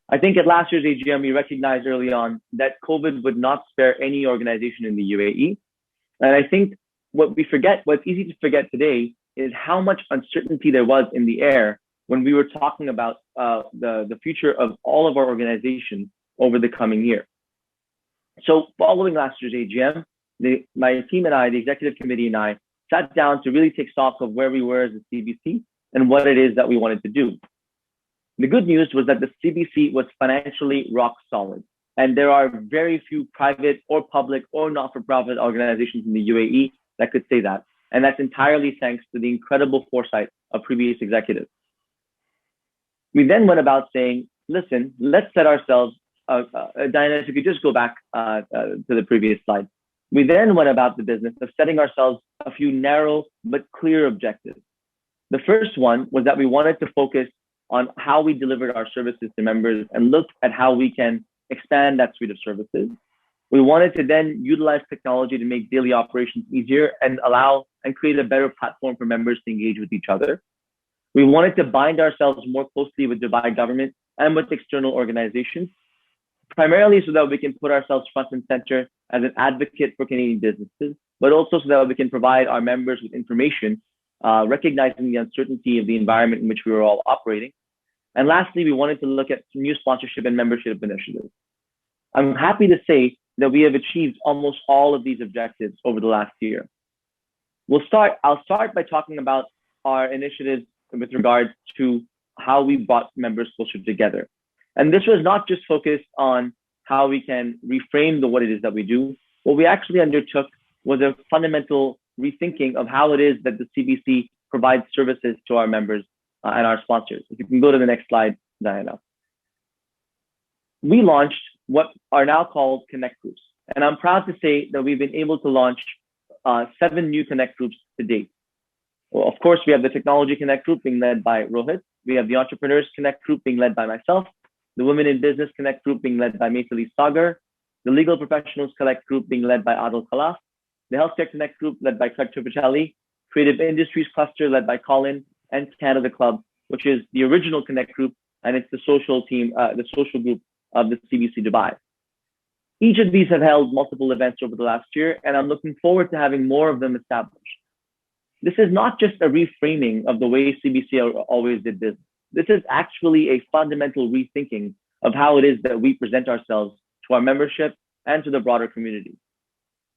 I think at last year's AGM, we recognized early on that COVID would not spare any organization in the UAE. And I think what's easy to forget today is how much uncertainty there was in the air when we were talking about the future of all of our organizations over the coming year. So following last year's AGM, my team and I, the executive committee and I, sat down to really take stock of where we were as a CBC and what it is that we wanted to do. The good news was that the CBC was financially rock solid. And there are very few private or public or not-for-profit organizations in the UAE that could say that. And that's entirely thanks to the incredible foresight of previous executives. We then went about saying, listen, let's set ourselves, Diana, if you could just go back to the previous slide. We then went about the business of setting ourselves a few narrow but clear objectives. The first one was that we wanted to focus on how we delivered our services to members and look at how we can expand that suite of services. We wanted to then utilize technology to make daily operations easier and allow and create a better platform for members to engage with each other. We wanted to bind ourselves more closely with Dubai government and with external organizations, primarily so that we can put ourselves front and center as an advocate for Canadian businesses, but also so that we can provide our members with information, recognizing the uncertainty of the environment in which we were all operating. And lastly, we wanted to look at new sponsorship and membership initiatives. I'm happy to say that we have achieved almost all of these objectives over the last year. I'll start by talking about our initiatives with regards to how we brought members closer together. And this was not just focused on how we can reframe what it is that we do. What we actually undertook was a fundamental rethinking of how it is that the CBC provides services to our members and our sponsors. If you can go to the next slide, Diana. We launched what are now called Connect Groups. And I'm proud to say that we've been able to launch 7 new Connect Groups to date. Well, of course, we have the Technology Connect Group being led by Rohit. We have the Entrepreneurs Connect Group being led by myself. The Women in Business Connect Group being led by Maithili Sagar. The Legal Professionals Connect Group being led by Adil Khalaf. The Healthcare Connect Group led by Craig Tripichelli. Creative Industries Cluster led by Colin. And Canada Club, which is the original Connect Group, and it's the social team, the social group of the CBC Dubai. Each of these have held multiple events over the last year, and I'm looking forward to having more of them established. This is not just a reframing of the way CBC always did business. This is actually a fundamental rethinking of how it is that we present ourselves to our membership and to the broader community.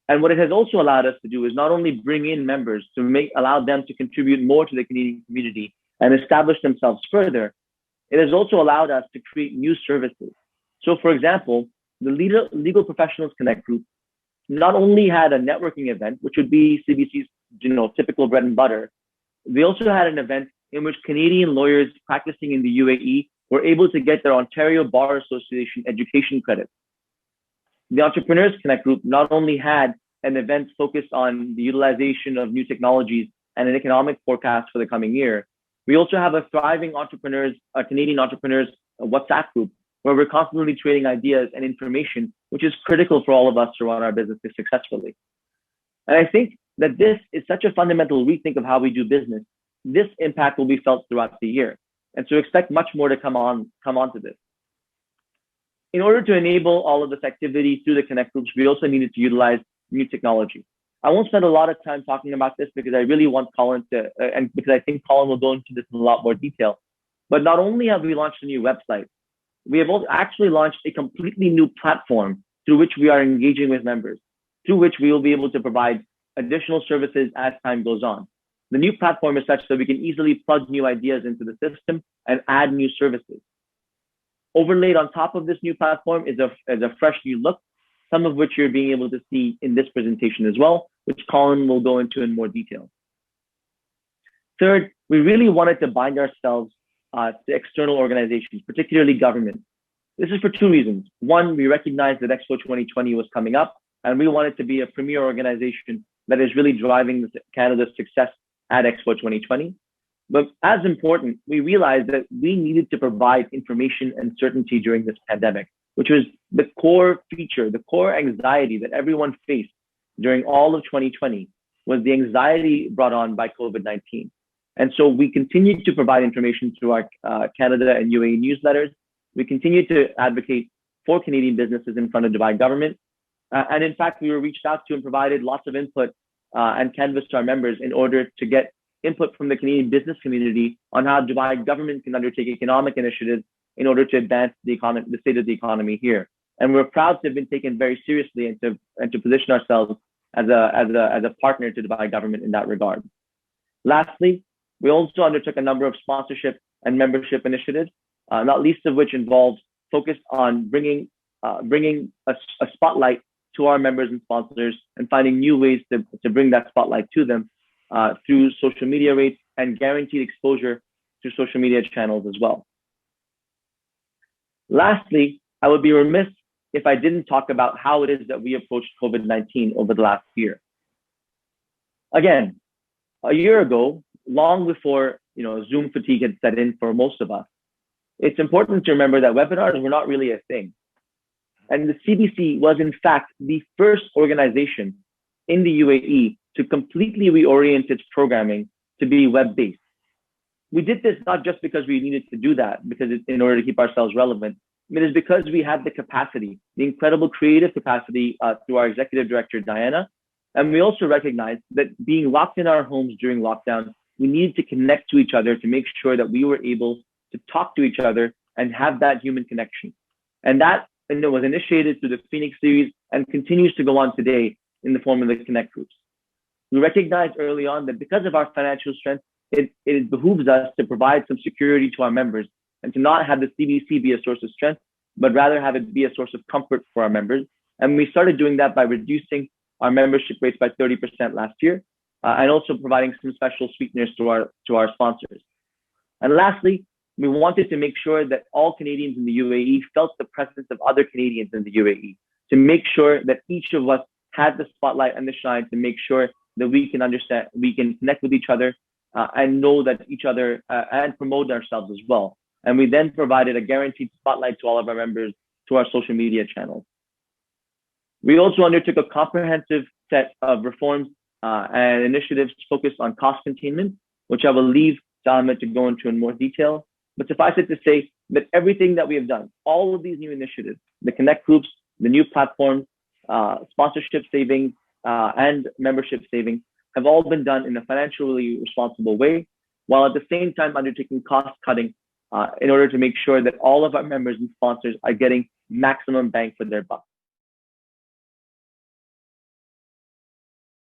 And what it has also allowed us to do is not only bring in members to allow them to contribute more to the Canadian community and establish themselves further, it has also allowed us to create new services. So for example, the Legal Professionals Connect Group not only had a networking event, which would be CBC's typical bread and butter, they also had an event in which Canadian lawyers practicing in the UAE were able to get their Ontario Bar Association education credits. The Entrepreneurs Connect Group not only had an event focused on the utilization of new technologies and an economic forecast for the coming year, we also have a thriving Canadian entrepreneurs WhatsApp group where we're constantly trading ideas and information, which is critical for all of us to run our businesses successfully. And I think that this is such a fundamental rethink of how we do business. This impact will be felt throughout the year. And so expect much more to come onto this. In order to enable all of this activity through the Connect Groups, we also needed to utilize new technology. I won't spend a lot of time talking about this because I really want Colin to, and because I think Colin will go into this in a lot more detail. But not only have we launched a new website, we have also actually launched a completely new platform through which we are engaging with members, through which we will be able to provide additional services as time goes on. The new platform is such that we can easily plug new ideas into the system and add new services. Overlaid on top of this new platform is a fresh new look, some of which you're being able to see in this presentation as well, which Colin will go into in more detail. Third, we really wanted to bind ourselves to external organizations, particularly government. This is for 2 reasons. One, we recognized that Expo 2020 was coming up, and we wanted to be a premier organization that is really driving Canada's success at Expo 2020. But as important, we realized that we needed to provide information and certainty during this pandemic, which was the core feature, the core anxiety that everyone faced during all of 2020 was the anxiety brought on by COVID-19. And so we continued to provide information through our Canada and UAE newsletters. We continue to advocate for Canadian businesses in front of Dubai government. And in fact, we were reached out to and provided lots of input and canvas to our members in order to get input from the Canadian business community on how Dubai government can undertake economic initiatives in order to advance the state of the economy here. And we're proud to have been taken very seriously and to position ourselves as a partner to Dubai government in that regard. Lastly, we also undertook a number of sponsorship and membership initiatives, not least of which involved focused on bringing a spotlight to our members and sponsors and finding new ways to bring that spotlight to them through social media rates and guaranteed exposure to social media channels as well. Lastly, I would be remiss if I didn't talk about how it is that we approached COVID-19 over the last year. Again, a year ago, long before Zoom fatigue had set in for most of us, it's important to remember that webinars were not really a thing. And the CBC was in fact the first organization in the UAE to completely reorient its programming to be web-based. We did this not just because we needed to do that, in order to keep ourselves relevant. It is because we had the capacity, the incredible creative capacity through our executive director, Diana. And we also recognized that being locked in our homes during lockdown, we needed to connect to each other to make sure that we were able to talk to each other and have that human connection. And that was initiated through the Phoenix series and continues to go on today in the form of the Connect groups. We recognized early on that because of our financial strength, it behooves us to provide some security to our members and to not have the CBC be a source of strength, but rather have it be a source of comfort for our members. And we started doing that by reducing our membership rates by 30% last year, and also providing some special sweeteners to our sponsors. And lastly, we wanted to make sure that all Canadians in the UAE felt the presence of other Canadians in the UAE, to make sure that each of us had the spotlight and the shine, to make sure that we can understand, we can connect with each other and know that each other and promote ourselves as well. And we then provided a guaranteed spotlight to all of our members to our social media channels. We also undertook a comprehensive set of reforms and initiatives focused on cost containment, which I will leave to Ahmed to go into in more detail. But suffice it to say that everything that we have done, all of these new initiatives, the Connect groups, the new platforms, sponsorship savings, and membership savings have all been done in a financially responsible way, while at the same time undertaking cost cutting in order to make sure that all of our members and sponsors are getting maximum bang for their buck.